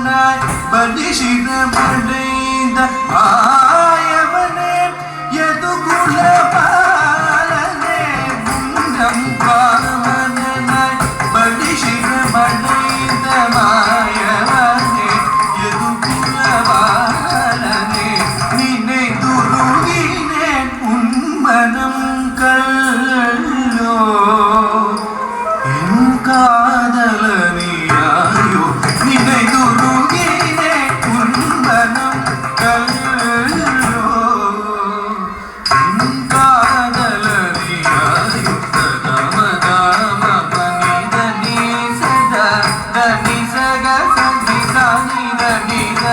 மன்னனாய் பலிஷித மடைந்த ஆயவனே யதுகுல பாலனே புண்டம் பாவனனாய் பலிஷித மடைந்த மாயவனே யதுகுல பாலனே நினைதுருகினேன் உன்மனம் கல்லோ என் காதலனியாயோ நினைதுருகினே உன்மனம் கல்லோ என் காதலனியாயோ தமதாம பனித நீ சத தனி சக சங்கி சானித நீத